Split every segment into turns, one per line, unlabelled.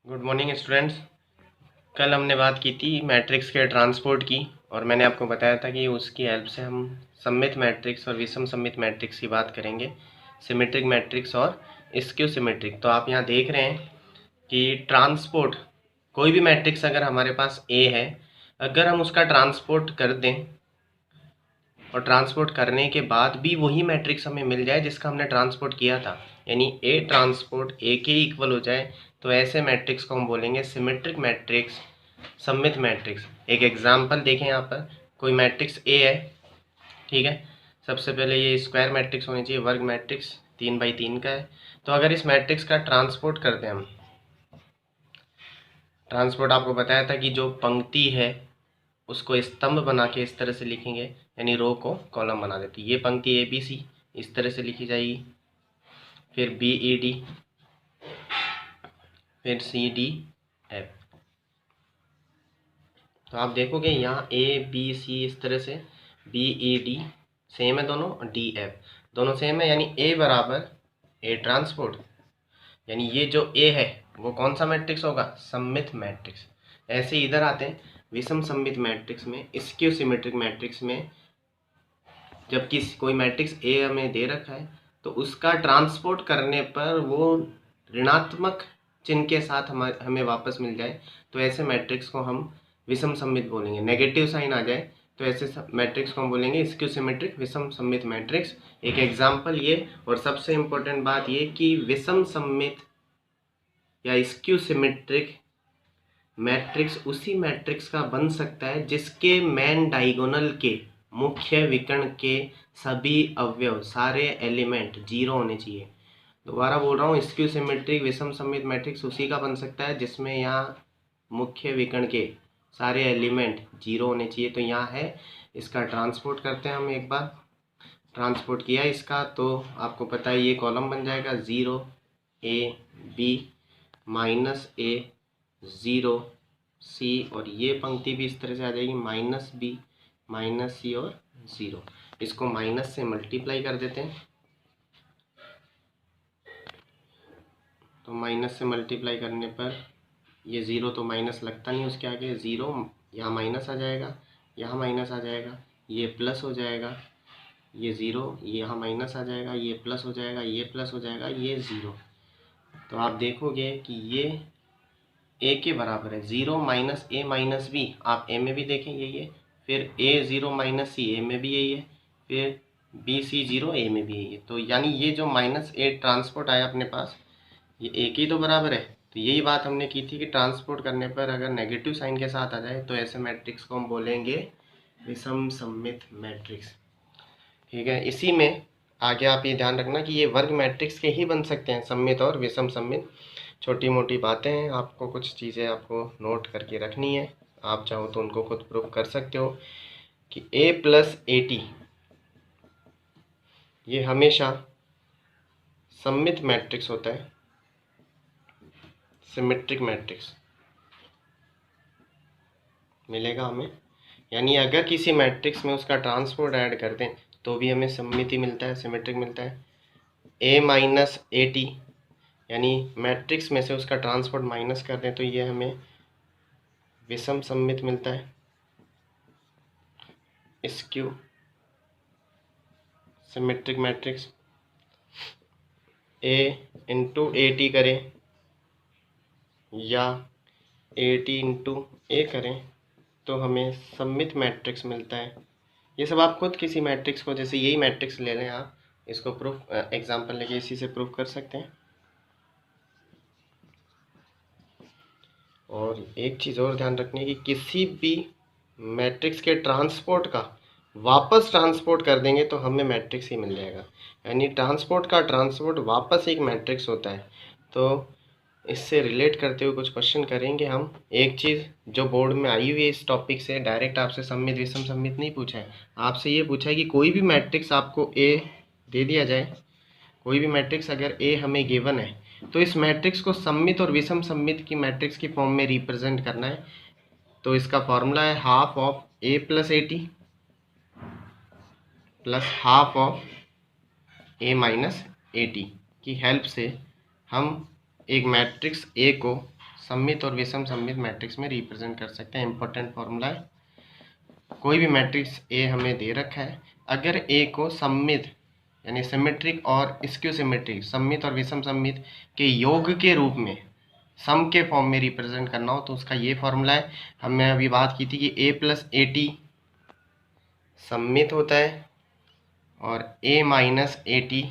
Good morning students. कल हमने बात की थी मैट्रिक्स के ट्रांसपोर्ट की और मैंने आपको बताया था कि उसकी हेल्प से हम सममित मैट्रिक्स और विषम सममित मैट्रिक्स की बात करेंगे, सिमेट्रिक मैट्रिक्स और स्क्यू सिमेट्रिक। तो आप यहाँ देख रहे हैं कि ट्रांसपोर्ट कोई भी मैट्रिक्स अगर हमारे पास ए है, अगर हम उसका ट्रांसपोर्ट कर दें और ट्रांसपोर्ट करने के बाद भी वही मैट्रिक्स हमें मिल जाए जिसका हमने ट्रांसपोर्ट किया था, यानी ए ट्रांसपोर्ट ए के इक्वल हो जाए, तो ऐसे मैट्रिक्स को हम बोलेंगे सिमेट्रिक मैट्रिक्स, सममित मैट्रिक्स। एक एग्जांपल देखें यहाँ पर, कोई मैट्रिक्स ए है, ठीक है। सबसे पहले ये स्क्वायर मैट्रिक्स होनी चाहिए, वर्ग मैट्रिक्स 3 बाई 3 का है। तो अगर इस मैट्रिक्स का ट्रांसपोर्ट करते हैं हम, ट्रांसपोर्ट आपको बताया था कि जो पंक्ति है उसको स्तंभ बना के इस तरह से लिखेंगे, यानी रो को कॉलम बना देते। ये पंक्ति ए बी सी इस तरह से लिखी जाएगी, फिर बी ई डी, फिर सी डी एफ। तो आप देखोगे यहाँ ए बी सी इस तरह से, बी ई डी सेम है दोनों, और डी एफ दोनों सेम है, यानी ए बराबर ए ट्रांसपोर्ट, यानी ये जो ए है वो कौन सा मैट्रिक्स होगा, सममित मैट्रिक्स। ऐसे इधर आते हैं विषम सममित मैट्रिक्स में, स्क्यू सिमेट्रिक मैट्रिक्स में, जबकि कोई मैट्रिक्स ए हमें दे रखा है तो उसका ट्रांसपोर्ट करने पर वो ऋणात्मक चिन्ह के साथ हमें वापस मिल जाए, तो ऐसे मैट्रिक्स को हम विषम सममित बोलेंगे। नेगेटिव साइन आ जाए तो ऐसे मैट्रिक्स को हम बोलेंगे स्क्यू सिमेट्रिक विषम सममित मैट्रिक्स। एक एग्जांपल ये, और सबसे इम्पोर्टेंट बात ये कि विषम सममित या स्क्यू सिमेट्रिक मैट्रिक्स उसी मैट्रिक्स का बन सकता है जिसके मेन डायगोनल के मुख्य विकर्ण के सभी अवयव, सारे एलिमेंट 0 होने चाहिए। दोबारा बोल रहा हूँ, स्क्यू सिमेट्रिक विषम सममित मैट्रिक्स उसी का बन सकता है जिसमें यहाँ मुख्य विकर्ण के सारे एलिमेंट 0 होने चाहिए। तो यहाँ है, इसका ट्रांसपोर्ट करते हैं हम। एक बार ट्रांसपोर्ट किया इसका तो आपको पता है ये कॉलम बन जाएगा 0 ए बी माइनस ए 0 सी, और ये पंक्ति भी इस तरह से आ जाएगी माइनस बी माइनस सी और 0। इसको माइनस से मल्टीप्लाई कर देते हैं, तो माइनस से मल्टीप्लाई करने पर ये 0 तो माइनस लगता नहीं, उसके आगे 0 यहाँ माइनस आ जाएगा, यहाँ माइनस आ जाएगा, ये प्लस हो जाएगा, ये 0 यहाँ माइनस आ जाएगा, ये प्लस हो जाएगा, ये प्लस हो जाएगा, ये 0। तो आप देखोगे कि ये ए के बराबर है, 0 माइनस ए माइनस बी, आप ए में भी देखेंगे ये, फिर ए 0 माइनस सी ए में भी यही है, फिर बी सी 0 ए में भी यही है। तो यानी ये जो माइनस ए ट्रांसपोर्ट आया अपने पास, ये ए के तो बराबर है। तो यही बात हमने की थी कि ट्रांसपोर्ट करने पर अगर नेगेटिव साइन के साथ आ जाए तो ऐसे मैट्रिक्स को हम बोलेंगे विषम सममित मैट्रिक्स, ठीक है। इसी में आगे आप ये ध्यान रखना कि ये वर्ग मैट्रिक्स के ही बन सकते हैं, सममित और विषम सममित। छोटी मोटी बातें हैं, आपको कुछ चीज़ें आपको नोट करके रखनी है, आप चाहो तो उनको खुद प्रूफ कर सकते हो कि a प्लस ए टी ये हमेशा सममित मैट्रिक्स होता है, सिमेट्रिक मैट्रिक्स मिलेगा हमें। यानी अगर किसी मैट्रिक्स में उसका ट्रांसपोर्ट ऐड कर दें तो भी हमें सममित ही मिलता है, सिमेट्रिक मिलता है। a माइनस ए टी, यानी मैट्रिक्स में से उसका ट्रांसपोर्ट माइनस कर दें तो ये हमें विषम सममित मिलता है, skew symmetric matrix. a into A T करें या ए टी इंटू ए करें तो हमें सममित मैट्रिक्स मिलता है। ये सब आप खुद किसी मैट्रिक्स को, जैसे यही मैट्रिक्स ले लें आप, इसको प्रूफ एग्जांपल लेके इसी से प्रूफ कर सकते हैं। और एक चीज़ और ध्यान रखनी है कि किसी भी मैट्रिक्स के ट्रांसपोर्ट का वापस ट्रांसपोर्ट कर देंगे तो हमें मैट्रिक्स ही मिल जाएगा, यानी ट्रांसपोर्ट का ट्रांसपोर्ट वापस एक मैट्रिक्स होता है। तो इससे रिलेट करते हुए कुछ क्वेश्चन करेंगे हम। एक चीज़ जो बोर्ड में आई हुई है इस टॉपिक से, डायरेक्ट आपसे सममित विषम सममित नहीं पूछा है, आपसे ये पूछा है कि कोई भी मैट्रिक्स आपको ए दे दिया जाए, कोई भी मैट्रिक्स अगर ए हमें गिवन है तो इस मैट्रिक्स को सममित और विषम सममित की मैट्रिक्स की फॉर्म में रिप्रेजेंट करना है। तो इसका फॉर्मूला है half of A plus A T plus half of A minus A T की हेल्प से हम एक मैट्रिक्स ए को सममित और विषम सममित मैट्रिक्स में रिप्रेजेंट कर सकते हैं। इंपॉर्टेंट फॉर्मूला है, कोई भी मैट्रिक्स ए हमें दे रखा है, अगर ए को सममित यानी सिमेट्रिक और स्क्यू सिमेट्रिक, सममित और विषम सममित के योग के रूप में, सम के फॉर्म में रिप्रेजेंट करना हो तो उसका ये फॉर्मूला है। हमने अभी बात की थी कि ए प्लस ए टी सममित होता है और ए माइनस ए टी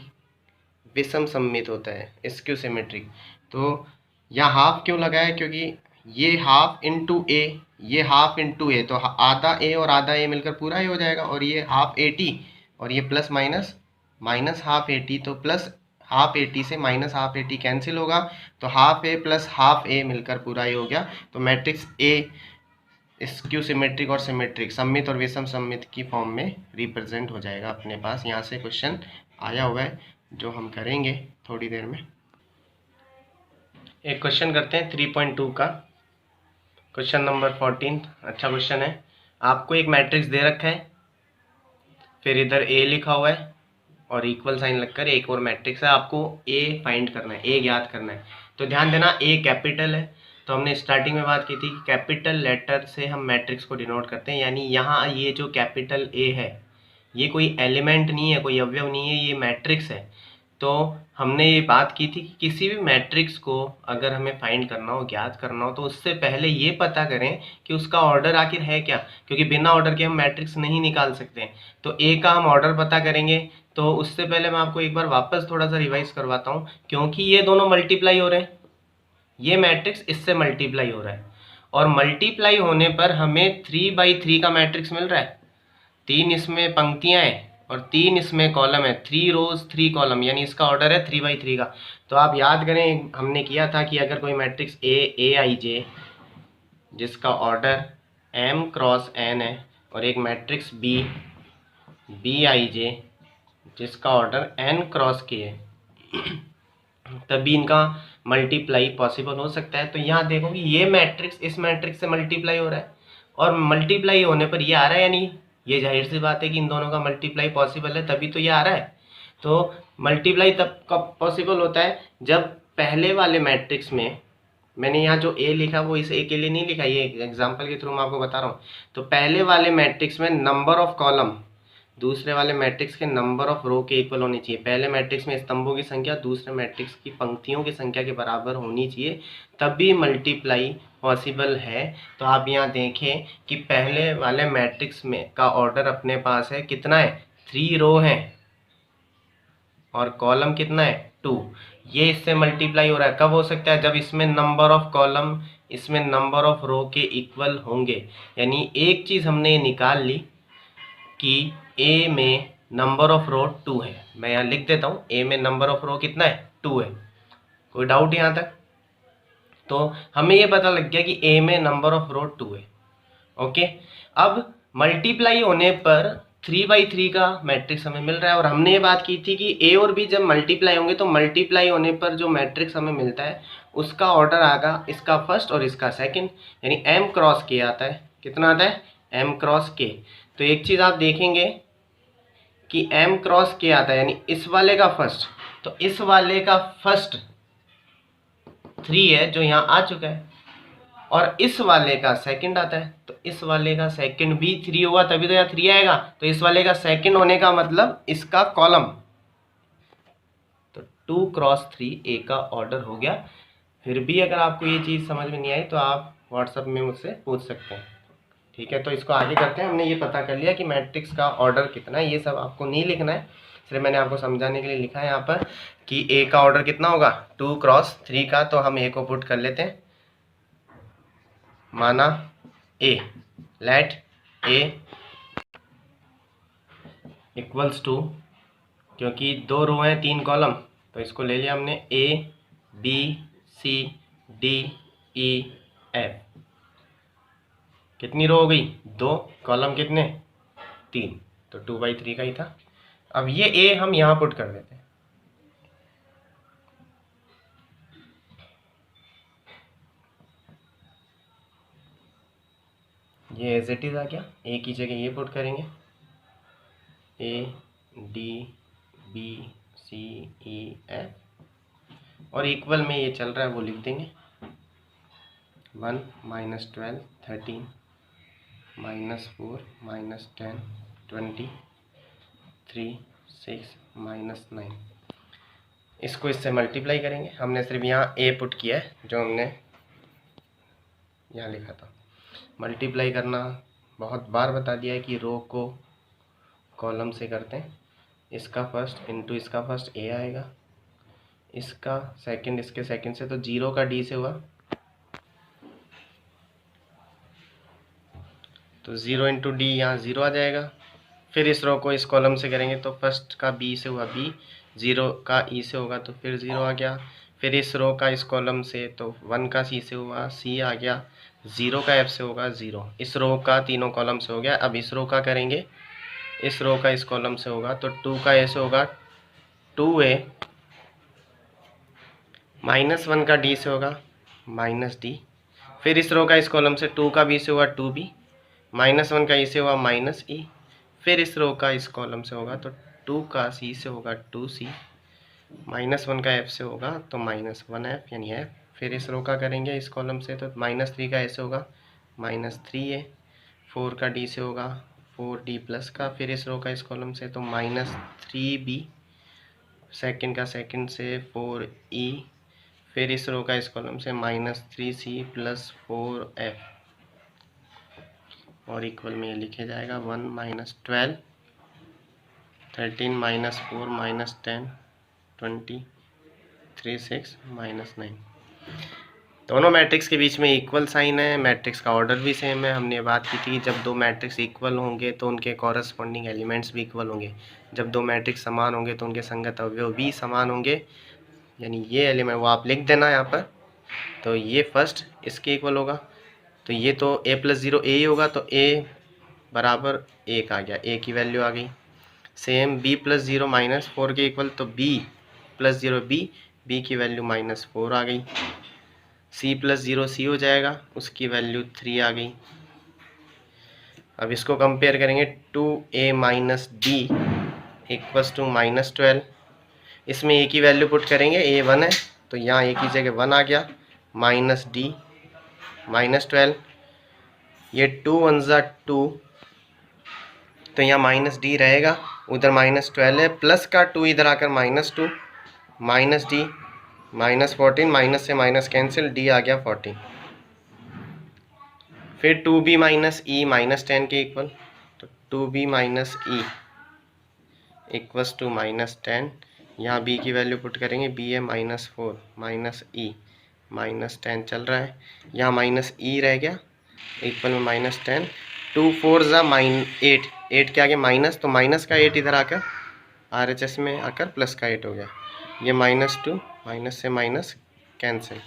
विषम सममित होता है, स्क्यू सिमेट्रिक। तो यहाँ हाफ क्यों लगाया, क्योंकि ये हाफ इंटू ए, ये हाफ इंटू ए, तो आधा ए और आधा ए मिलकर पूरा ए हो जाएगा, और ये हाफ ए टी और ये plus minus minus half A T, तो प्लस हाफ ए टी से minus half A T cancel होगा, तो हाफ ए प्लस हाफ ए मिलकर पूरा ए हो गया। तो मैट्रिक्स ए स्क्यू सिमेट्रिक और सिमेट्रिक, सममित और विषम सममित की फॉर्म में रिप्रेजेंट हो जाएगा अपने पास। यहाँ से क्वेश्चन आया हुआ है जो हम करेंगे थोड़ी देर में। एक क्वेश्चन करते हैं 3.2 का, क्वेश्चन नंबर 14। अच्छा क्वेश्चन है। आपको एक मैट्रिक्स दे रखा है, फिर इधर ए लिखा हुआ है और इक्वल साइन लगकर एक और मैट्रिक्स है, आपको ए फाइंड करना है, ए ज्ञात करना है। तो ध्यान देना, ए कैपिटल है, तो हमने स्टार्टिंग में बात की थी कि कैपिटल लेटर से हम मैट्रिक्स को डिनोट करते हैं, यानी यहाँ ये जो कैपिटल ए है ये कोई एलिमेंट नहीं है, कोई अवयव नहीं है, ये मैट्रिक्स है। तो हमने ये बात की थी कि किसी भी मैट्रिक्स को अगर हमें फाइंड करना हो, ज्ञात करना हो, तो उससे पहले ये पता करें कि उसका ऑर्डर आखिर है क्या, क्योंकि बिना ऑर्डर के हम मैट्रिक्स नहीं निकाल सकते। तो ए का हम ऑर्डर पता करेंगे। तो उससे पहले मैं आपको एक बार वापस थोड़ा सा रिवाइज करवाता हूँ, क्योंकि ये दोनों मल्टीप्लाई हो रहे हैं, ये मैट्रिक्स इससे मल्टीप्लाई हो रहा है, और मल्टीप्लाई होने पर हमें 3/3 का मैट्रिक्स मिल रहा है। 3 इसमें पंक्तियां हैं और 3 इसमें कॉलम है, 3 रोज 3 कॉलम, यानी इसका ऑर्डर है 3/3 का। तो आप याद करें, हमने किया था कि अगर कोई मैट्रिक्स ए आई जे जिसका ऑर्डर m क्रॉस n है, और एक मैट्रिक्स बी आई जे जिसका ऑर्डर n क्रॉस k है, तभी इनका मल्टीप्लाई पॉसिबल हो सकता है। तो यहाँ देखो कि ये मैट्रिक्स इस मैट्रिक्स से मल्टीप्लाई हो रहा है, और मल्टीप्लाई होने पर ये आ रहा है, यानी ये जाहिर सी बात है कि इन दोनों का मल्टीप्लाई पॉसिबल है, तभी तो ये आ रहा है। तो मल्टीप्लाई तब कब पॉसिबल होता है, जब पहले वाले मैट्रिक्स में, मैंने यहाँ जो ए लिखा वो इस ए के लिए नहीं लिखा, ये एग्जाम्पल के थ्रू मैं आपको बता रहा हूँ। तो पहले वाले मैट्रिक्स में नंबर ऑफ कॉलम दूसरे वाले मैट्रिक्स के नंबर ऑफ रो के इक्वल होनी चाहिए। पहले मैट्रिक्स में स्तंभों की संख्या दूसरे मैट्रिक्स की पंक्तियों की संख्या के बराबर होनी चाहिए, तभी मल्टीप्लाई पॉसिबल है। तो आप यहाँ देखें कि पहले वाले मैट्रिक्स में का ऑर्डर अपने पास है, कितना है, 3 रो है, और कॉलम कितना है, 2। ये इससे मल्टीप्लाई हो रहा है, कब हो सकता है, जब इसमें नंबर ऑफ कॉलम इसमें नंबर ऑफ रो के इक्वल होंगे। यानी एक चीज़ हमने निकाल ली कि ए में नंबर ऑफ रो 2 है। मैं यहाँ लिख देता हूँ, ए में नंबर ऑफ रो कितना है, 2 है। कोई डाउट यहाँ तक? तो हमें ये पता लग गया कि ए में नंबर ऑफ रो 2 है। ओके, अब मल्टीप्लाई होने पर 3/3 का मैट्रिक्स हमें मिल रहा है, और हमने ये बात की थी कि ए और बी जब मल्टीप्लाई होंगे तो मल्टीप्लाई होने पर जो मैट्रिक्स हमें मिलता है उसका ऑर्डर आएगा इसका फर्स्ट और इसका सेकंड, यानी m क्रॉस के आता है। कितना आता है, m क्रॉस के। तो एक चीज़ आप देखेंगे कि m क्रॉस के आता है, यानी इस वाले का फर्स्ट, तो इस वाले का फर्स्ट 3 है जो यहाँ आ चुका है, और इस वाले का सेकंड आता है, तो इस वाले का सेकंड भी 3 होगा, तभी तो यहाँ 3 आएगा। तो इस वाले का सेकंड होने का मतलब इसका कॉलम, तो 2 क्रॉस 3 ए का ऑर्डर हो गया। फिर भी अगर आपको ये चीज़ समझ में नहीं आई तो आप व्हाट्सएप में मुझसे पूछ सकते हैं, ठीक है। तो इसको आगे करते हैं। हमने ये पता कर लिया कि मैट्रिक्स का ऑर्डर कितना है, ये सब आपको नहीं लिखना है, सिर्फ मैंने आपको समझाने के लिए लिखा है यहाँ पर कि ए का ऑर्डर कितना होगा, 2 क्रॉस 3 का। तो हम ए को पुट कर लेते हैं, माना ए, लेट ए इक्वल्स टू, क्योंकि 2 रो हैं 3 कॉलम, तो इसको ले लिया हमने A B C D E F. कितनी रो हो गई, 2, कॉलम कितने, 3, तो 2/3 का ही था। अब ये ए हम यहाँ पुट कर देते हैं, ये एज इट इज आ गया। ए की जगह ये पुट करेंगे, A D B C E F, और इक्वल में ये चल रहा है वो लिख देंगे। 1 माइनस 12 13 माइनस 4 माइनस 10 20 3 6 माइनस 9। इसको इससे मल्टीप्लाई करेंगे। हमने सिर्फ यहाँ ए पुट किया है जो हमने यहाँ लिखा था। मल्टीप्लाई करना बहुत बार बता दिया है कि रो को कॉलम से करते हैं। इसका फर्स्ट इंटू इसका फर्स्ट ए आएगा, इसका सेकंड इसके सेकंड से, तो 0 का डी से हुआ तो 0 इंटू डी यहाँ 0 आ जाएगा। फिर इस रो को इस कॉलम से करेंगे तो फर्स्ट का बी से हुआ बी, 0 का ई से होगा तो फिर 0 आ गया। फिर इस रो का इस कॉलम से तो 1 का सी से हुआ सी आ गया, 0 का एफ से होगा 0। इस रो का तीनों कॉलम से हो गया। अब इस रो का करेंगे, इस रो का इस कॉलम से होगा तो 2 का ए से होगा 2a, -1 का डी से होगा -d। फिर इस रो का इस कॉलम से 2 का बी से हुआ 2b, -1 का ई से हुआ -e। फिर इस रो का इस कॉलम से होगा तो 2 का सी से होगा 2c, -1 का एफ से होगा तो -1f यानी f। फिर इस रो का करेंगे इस कॉलम से तो -3 का ए से होगा -3a, 4 का डी से होगा 4d प्लस का। फिर इस रो का इस कॉलम से तो -3b, सेकंड का सेकंड से 4e। फिर इस रो का इस कॉलम से -3c प्लस 4f और इक्वल में ये लिखे जाएगा 1 माइनस 12 13 माइनस 4 माइनस 10 20 3 6 माइनस 9। दोनों मैट्रिक्स के बीच में इक्वल साइन है, मैट्रिक्स का ऑर्डर भी सेम है। हमने बात की थी कि जब दो मैट्रिक्स इक्वल होंगे तो उनके कॉरस्पॉन्डिंग एलिमेंट्स भी इक्वल होंगे, जब दो मैट्रिक्स समान होंगे तो उनके संगत अवयव भी समान होंगे। यानी ये एलिमेंट वो आप लिख देना यहाँ पर। तो ये फर्स्ट इसके इक्वल होगा, तो ये तो a प्लस 0 ए ही होगा, तो a बराबर 1 आ गया, a की वैल्यू आ गई। सेम b प्लस 0 -4 के इक्वल, तो b प्लस 0 b की वैल्यू -4 आ गई। c प्लस 0 c हो जाएगा, उसकी वैल्यू 3 आ गई। अब इसको कंपेयर करेंगे 2a minus d equals to -12। इसमें a की वैल्यू पुट करेंगे, a 1 है तो यहाँ a की जगह 1 आ गया, -d -12। ये 2 1 ज़ा 2 तो यहाँ -d रहेगा, उधर -12 है, प्लस का 2 इधर आकर -2 -d -14, माइनस से माइनस कैंसिल, d आ गया 14। फिर 2b माइनस e -10 के इक्वल, तो 2b minus e equals to -10। यहाँ b की वैल्यू पुट करेंगे, b है -4 -e -10 चल रहा है, यहाँ -e रह गया इक्वल में -10। 2 4 ज़ा 8, 8 के आगे माइनस, तो माइनस का 8 इधर आकर RHS में आकर प्लस का 8 हो गया। ये -2 माइनस से minus cancel.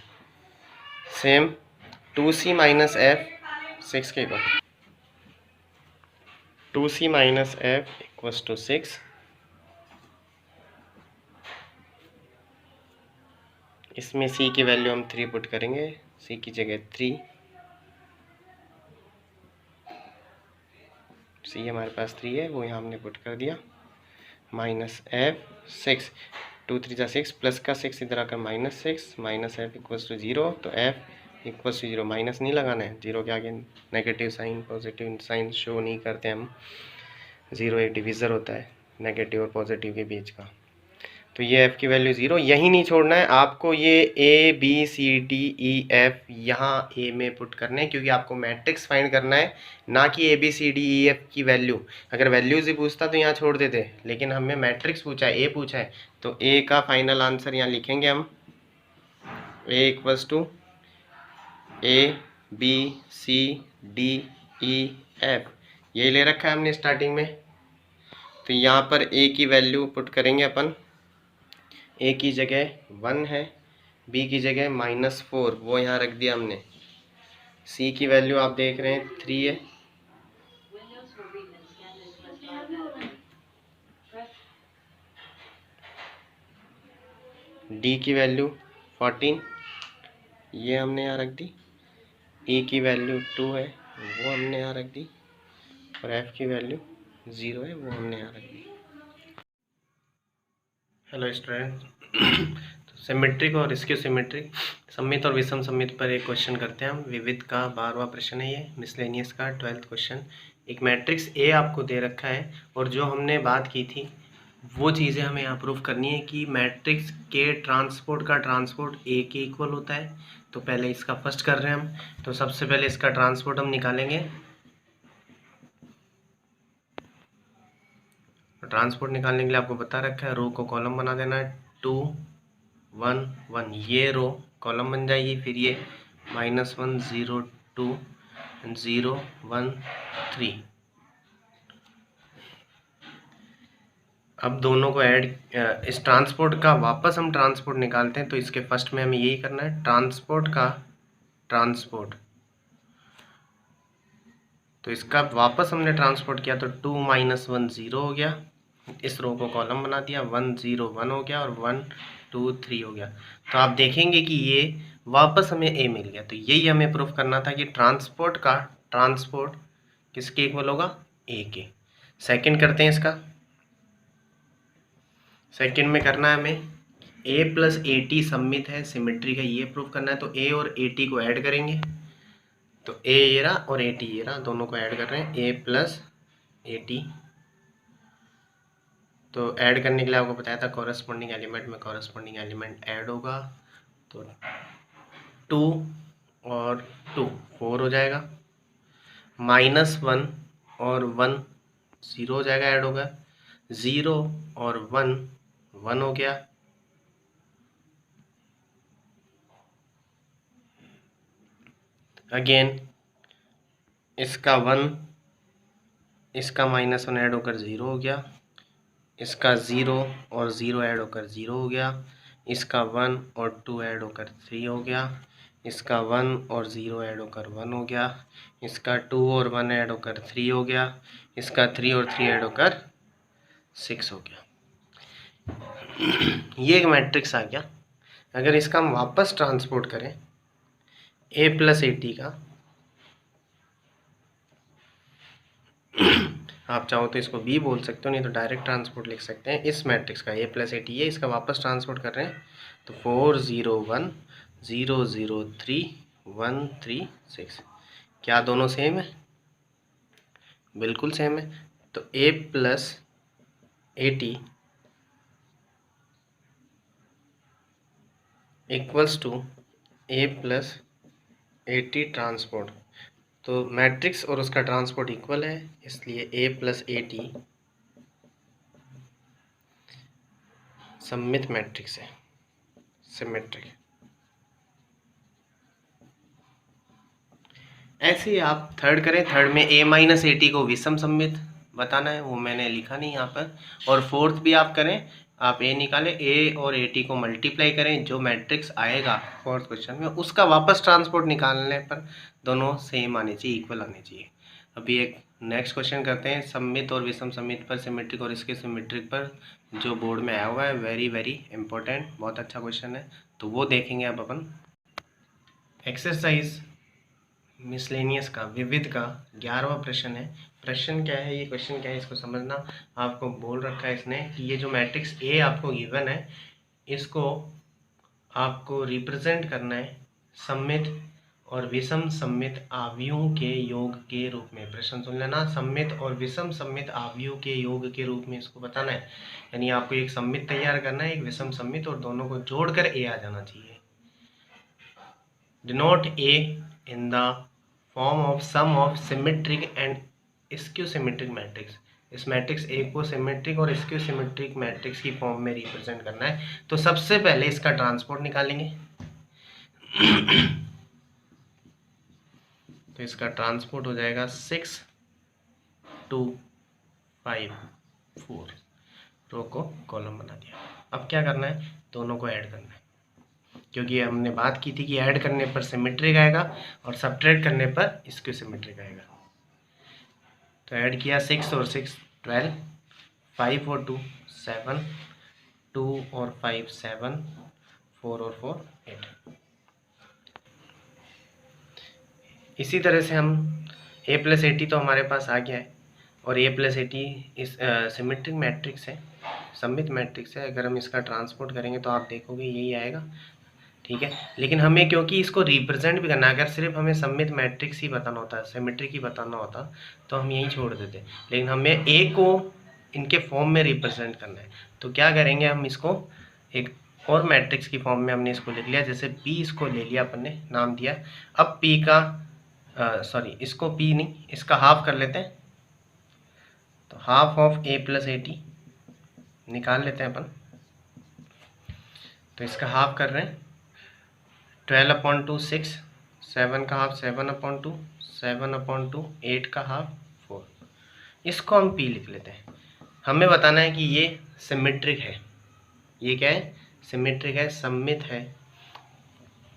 Same 2c minus f 6 के equal, 2c minus f equals to 6। इसमें c की वैल्यू हम 3 पुट करेंगे, c की जगह 3, c हमारे पास 3 है वो यहाँ हमने पुट कर दिया, माइनस f 6, 2 3 ज़ा 6 प्लस का 6 इधर आकर -6 माइनस f इक्वल्स टू 0। तो f इक्वल्स टू 0, माइनस नहीं लगाना है, 0 के आगे negative sign positive sign show नहीं करते हम। 0 एक डिविज़र होता है नेगेटिव और पॉजिटिव के बीच का। तो ये f की वैल्यू 0, यही नहीं छोड़ना है आपको, ये a b c d e f यहाँ a में पुट करने हैं, क्योंकि आपको मैट्रिक्स फाइंड करना है, ना कि a b c d e f की वैल्यू। अगर वैल्यूज ही पूछता तो यहाँ छोड़ देते, लेकिन हमें मैट्रिक्स पूछा है, a पूछा है, तो a का फाइनल आंसर यहाँ लिखेंगे हम, a equals to a b c d e f, ये ले रखा है हमने स्टार्टिंग में। तो यहाँ पर a की वैल्यू पुट करेंगे अपन, a की जगह 1 है, b की जगह -4 वो यहाँ रख दिया हमने, c की वैल्यू आप देख रहे हैं 3 है, d की वैल्यू 14 ये हमने यहाँ रख दी, e की वैल्यू 2 है वो हमने यहाँ रख दी, और f की वैल्यू 0 है वो हमने यहाँ रख दी। हेलो स्टूडेंट, तो सिमेट्रिक और स्क्यू सिमेट्रिक सममित और विषम सममित पर एक क्वेश्चन करते हैं हम। विविध का 12वां प्रश्न है ये, मिसलेनियस का 12th क्वेश्चन। एक मैट्रिक्स ए आपको दे रखा है और जो हमने बात की थी वो चीज़ें हमें यहाँ प्रूफ करनी है कि मैट्रिक्स के ट्रांसपोर्ट का ट्रांसपोर्ट ए के इक्वल होता है। तो पहले इसका फर्स्ट कर रहे हैं हम, तो सबसे पहले इसका ट्रांसपोर्ट हम निकालेंगे। ट्रांसपोर्ट निकालने के लिए आपको बता रखा है रो को कॉलम बना देना है, 2 1 1 ये रो कॉलम बन जाएगी, फिर ये -1 0 2 0 1 3। अब दोनों को ऐड, इस ट्रांसपोर्ट का वापस हम ट्रांसपोर्ट निकालते हैं, तो इसके फर्स्ट में हमें यही करना है, ट्रांसपोर्ट का ट्रांसपोर्ट। तो इसका वापस हमने ट्रांसपोर्ट किया तो 2 -1 0 हो गया, इस रो को कॉलम बना दिया, 1 0 1 हो गया और 1 2 3 हो गया। तो आप देखेंगे कि ये वापस हमें ए मिल गया। तो यही हमें प्रूफ करना था कि ट्रांसपोर्ट का ट्रांसपोर्ट किसके इक्वल होगा, ए के। सेकंड करते हैं इसका। सेकंड में करना है हमें ए प्लस ए टी सममित है, सिमेट्री का, ये प्रूफ करना है। तो ए और ए टी को ऐड करेंगे, तो ए ये रहा और ए टी ये रहा, दोनों को ऐड कर रहे हैं, ए प्लस ए टी। तो ऐड करने के लिए आपको बताया था कॉरेस्पॉन्डिंग एलिमेंट में कॉरेस्पॉन्डिंग एलिमेंट ऐड होगा, तो 2 और 2 4 हो जाएगा, -1 और 1 0 हो जाएगा, ऐड होगा, 0 और 1 1 हो गया, अगेन इसका 1 इसका -1 ऐड होकर 0 हो गया, इसका 0 और 0 ऐड होकर 0 हो गया, इसका 1 और 2 ऐड होकर 3 हो गया, इसका 1 और 0 ऐड होकर 1 हो गया, इसका 2 और 1 ऐड होकर 3 हो गया, इसका 3 और 3 ऐड होकर 6 हो गया। ये एक मैट्रिक्स आ गया। अगर इसका हम वापस ट्रांसपोर्ट करें ए प्लस ए टी का, आप चाहो तो इसको बी बोल सकते हो, नहीं तो डायरेक्ट ट्रांसपोर्ट लिख सकते हैं। इस मैट्रिक्स का ए प्लस ए टी है, इसका वापस ट्रांसपोर्ट कर रहे हैं, तो 4 0 1 0 0 3 1 3 6। क्या दोनों सेम है? बिल्कुल सेम है। तो A plus A T equals to A plus A T transport. तो मैट्रिक्स और उसका ट्रांसपोर्ट इक्वल है, इसलिए ए प्लस ए टी सममित मैट्रिक्स है, सिमेट्रिक। ऐसे ही आप थर्ड करें, थर्ड में ए माइनस ए टी को विषम सममित बताना है, वो मैंने लिखा नहीं यहाँ पर। और फोर्थ भी आप करें, आप ए निकालें, ए और ए टी को मल्टीप्लाई करें, जो मैट्रिक्स आएगा फोर्थ क्वेश्चन में उसका वापस ट्रांसपोर्ट निकालने पर दोनों सेम आने चाहिए, इक्वल आने चाहिए। अभी एक नेक्स्ट क्वेश्चन करते हैं, सममित और विषम सममित पर, सिमेट्रिक और इसके सिमेट्रिक पर, जो बोर्ड में आया हुआ है, वेरी वेरी इंपॉर्टेंट, बहुत अच्छा क्वेश्चन है, तो वो देखेंगे अब अपन। एक्सरसाइज मिसलेनियस का, विविध का 11वां प्रश्न है। प्रश्न क्या है, ये क्वेश्चन क्या है, इसको समझना। आपको बोल रखा है इसने कि ये जो मैट्रिक्स ए आपको गिवन है, इसको आपको रिप्रेजेंट करना है सममित और विषम सममित आव्यूहों के योग के रूप में। प्रश्न सुन लेना, सममित और विषम सममित आव्यूह के योग के रूप में इसको बताना है। यानी आपको एक सममित तैयार करना है, एक विषम सममित, और दोनों को जोड़कर ए आ जाना चाहिए। Denote A in the form of sum of symmetric and skew symmetric matrix. इस मैट्रिक्स ए को सिमेट्रिक और स्क्यू सिमेट्रिक मैट्रिक्स की फॉर्म में रिप्रेजेंट करना है। तो सबसे पहले इसका ट्रांसपोर्ट निकालेंगे। तो इसका ट्रांसपोर्ट हो जाएगा 6 2 5 4, रो को कॉलम बना दिया। अब क्या करना है, दोनों को ऐड करना है, क्योंकि हमने बात की थी कि ऐड करने पर सिमेट्रिक आएगा और सब्ट्रैक्ट करने पर स्क्यू सिमेट्रिक आएगा। तो ऐड किया, 6 और 6 12, 5 और 2 7, 2 और 5 7, 4 और 4 8। इसी तरह से हम ए प्लस ए टी तो हमारे पास आ गया है, और ए प्लस ए टी इस सिमेट्रिक मैट्रिक्स है, सममित मैट्रिक्स है, अगर हम इसका ट्रांसपोर्ट करेंगे तो आप देखोगे यही आएगा, ठीक है। लेकिन हमें क्योंकि इसको रिप्रेजेंट भी करना है, अगर सिर्फ हमें सममित मैट्रिक्स ही बताना होता, सिमेट्रिक ही बताना होता तो हम यहीं छोड़ देते, लेकिन हमें ए को इनके फॉर्म में रिप्रेजेंट करना है। तो क्या करेंगे, हम इसको एक और मैट्रिक्स की फॉर्म में हमने इसको लिख लिया, जैसे पी इसको ले लिया अपन ने, नाम दिया। अब पी का सॉरी इसको पी नहीं, इसका हाफ कर लेते हैं, तो half of A plus A T निकाल लेते हैं अपन। तो इसका हाफ कर रहे हैं 12/2 6, 7 का हाफ 7/2, 7/2 8 का हाफ 4। इसको हम पी लिख लेते हैं। हमें बताना है कि ये सिमेट्रिक है, ये क्या है, सिमेट्रिक है, सममित है।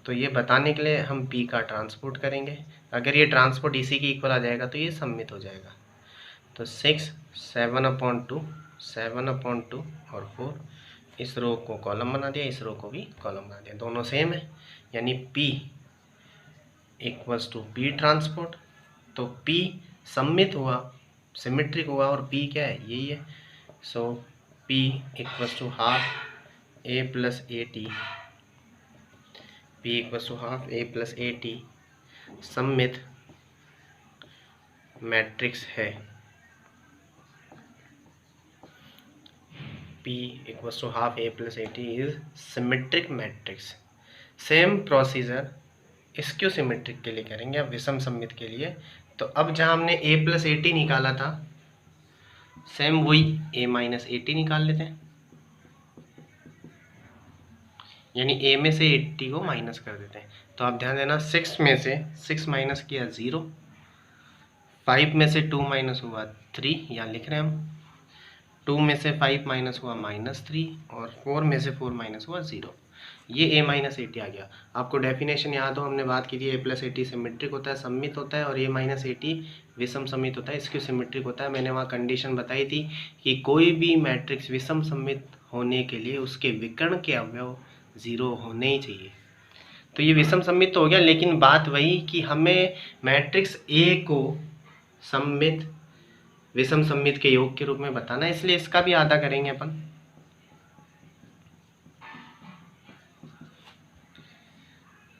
तो ये बताने के लिए हम पी का ट्रांसपोर्ट करेंगे, अगर ये ट्रांसपोर्ट इसी के इक्वल आ जाएगा तो ये सममित हो जाएगा। तो 6 7/2 7/2 और 4, इस रो को कॉलम बना दिया, इस रो को भी कॉलम बना दिया, दोनों सेम है, यानी P equals to P transport. तो P सममित हुआ, सिमेट्रिक हुआ, और P क्या है, यही है। So P equals to half A plus A T, P equals to half A plus A T सममित मैट्रिक्स है। P equals to half A plus A T is symmetric matrix. Same procedure skew symmetric के लिए करेंगे, अब विषम सममित के लिए। तो अब जहाँ हमने a प्लस ए टी निकाला था, सेम वही a माइनस ए टी निकाल लेते हैं, यानी a में से 80 को माइनस कर देते हैं। तो आप ध्यान देना, 6 में से 6 माइनस किया 0, 5 में से 2 माइनस हुआ 3, यहाँ लिख रहे हैं हम, 2 में से 5 माइनस हुआ -3, और 4 में से 4 माइनस हुआ 0। ये a माइनस ए टी आ गया। आपको डेफिनेशन याद हो, हमने बात की थी a plus A T symmetric होता है, सममित होता है, और a माइनस ए टी विषम सममित होता है, इसकी सिमेट्रिक होता है। मैंने वहाँ कंडीशन बताई थी कि कोई भी मैट्रिक्स विषम सममित होने के लिए उसके विकर्ण के अवयव 0 होने ही चाहिए। तो ये विषम सममित तो हो गया, लेकिन बात वही कि हमें मैट्रिक्स A को सममित विषम सममित के योग के रूप में बताना है, इसलिए इसका भी आधा करेंगे अपन।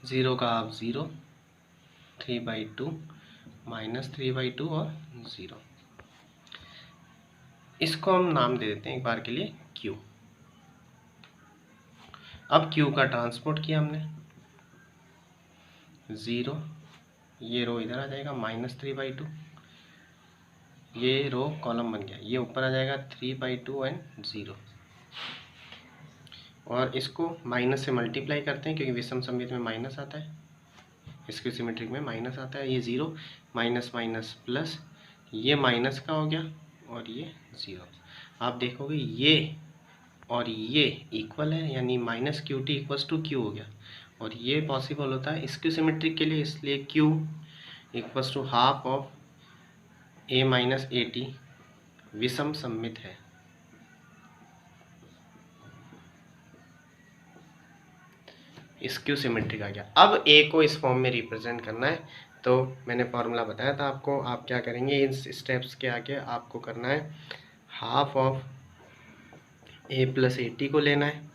जीरो का हाफ 0, 3/2 -3/2 और 0। इसको हम नाम दे देते हैं एक बार के लिए Q। अब Q का ट्रांसपोर्ट किया हमने, 0, ये रो इधर आ जाएगा -3/2, ये रो कॉलम बन गया, ये ऊपर आ जाएगा 3/2 एंड 0, और इसको माइनस से मल्टीप्लाई करते हैं क्योंकि विषम सममित में माइनस आता है, इसके सिमेट्रिक में माइनस आता है। ये 0 माइनस माइनस प्लस, ये माइनस का हो गया और ये 0। आप देखोगे ये और ये इक्वल है, यानी -QT इक्वल्स टू Q हो गया, और ये पॉसिबल होता है स्क्यू सिमेट्रिक के लिए, इसलिए Q equals to half of A minus A T विषम सममित है। स्क्यू सिमेट्रिक आ गया। अब A को इस फॉर्म में रिप्रेजेंट करना है, तो मैंने फॉर्मूला बताया था आपको, आप क्या करेंगे, इस स्टेप्स के आगे आपको करना है half of A plus A T को लेना है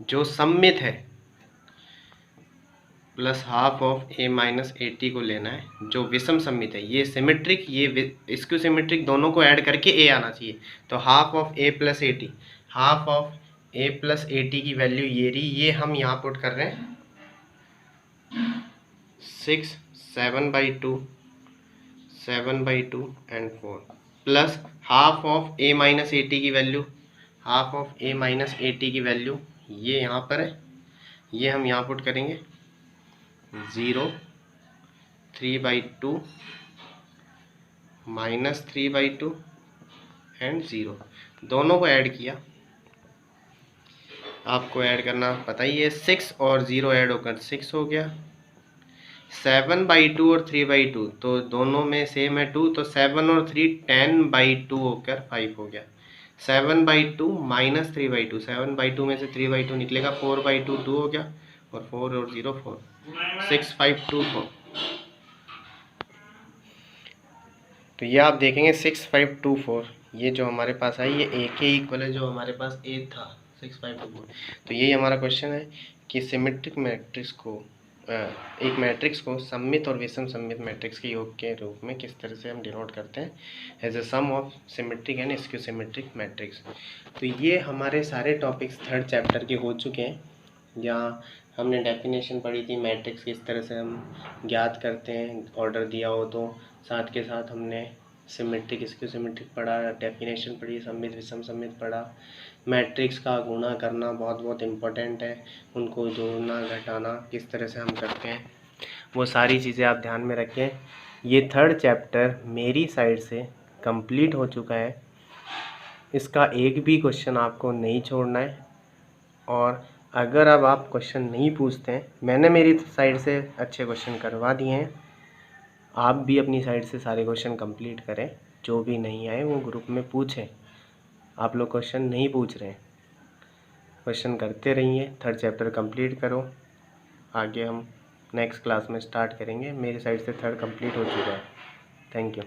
जो सममित है, plus half of A minus A T को लेना है जो विषम सममित है। ये सिमेट्रिक, ये स्क्यू सिमेट्रिक, दोनों को ऐड करके A आना चाहिए। तो half of A plus A T, half of A plus A T की वैल्यू ये रही, ये हम यहाँ पुट कर रहे हैं 6 7/2 7/2 and 4, plus half of A minus A T की value, half of A minus A T की वैल्यू ये यहाँ पर है, ये हम यहाँ पुट करेंगे 0 3/2 -3/2 एंड 0, दोनों को ऐड किया। आपको ऐड करना पता ही है, 6 और 0 ऐड होकर 6 हो गया, 7/2 और 3/2 तो दोनों में सेम है 2, तो 7 और 3 10/2 होकर 5 हो गया, 7/2 -3/2, 7/2 में से 3/2 निकलेगा 4/2 2 हो गया, और 4 और 0 4, 6 5 2 4। तो ये आप देखेंगे 6 5 2 4 ये जो हमारे पास है ये ए के इक्वल है जो हमारे पास ए था 652। तो यही हमारा क्वेश्चन है कि सिमेट्रिक मैट्रिक्स को एक मैट्रिक्स को सममित और विषम सममित मैट्रिक्स के योग के रूप में किस तरह से हम डिनोट करते हैं as a sum of symmetric and skew symmetric matrix. तो ये हमारे सारे टॉपिक्स थर्ड चैप्टर के हो चुके हैं। यहाँ हमने डेफिनेशन पढ़ी थी मैट्रिक्स किस तरह से हम ज्ञात करते हैं ऑर्डर दिया हो तो, साथ के साथ हमने सिमेट्रिक स्क्यू सिमेट्रिक पढ़ा, डेफिनेशन पढ़ी, सममित विषम सममित पढ़ा, मैट्रिक्स का गुणा करना बहुत बहुत इम्पोर्टेंट है, उनको जोड़ना घटाना किस तरह से हम करते हैं वो सारी चीज़ें आप ध्यान में रखें। ये थर्ड चैप्टर मेरी साइड से कंप्लीट हो चुका है, इसका एक भी क्वेश्चन आपको नहीं छोड़ना है। और अगर अब आप क्वेश्चन नहीं पूछते हैं, मैंने मेरी साइड से अच्छे क्वेश्चन करवा दिए हैं, आप भी अपनी साइड से सारे क्वेश्चन कंप्लीट करें। जो भी नहीं आए वो ग्रुप में पूछें। आप लोग क्वेश्चन नहीं पूछ रहे हैं, क्वेश्चन करते रहिए, थर्ड चैप्टर कंप्लीट करो। आगे हम नेक्स्ट क्लास में स्टार्ट करेंगे। मेरी साइड से थर्ड कंप्लीट हो चुका है। Thank you.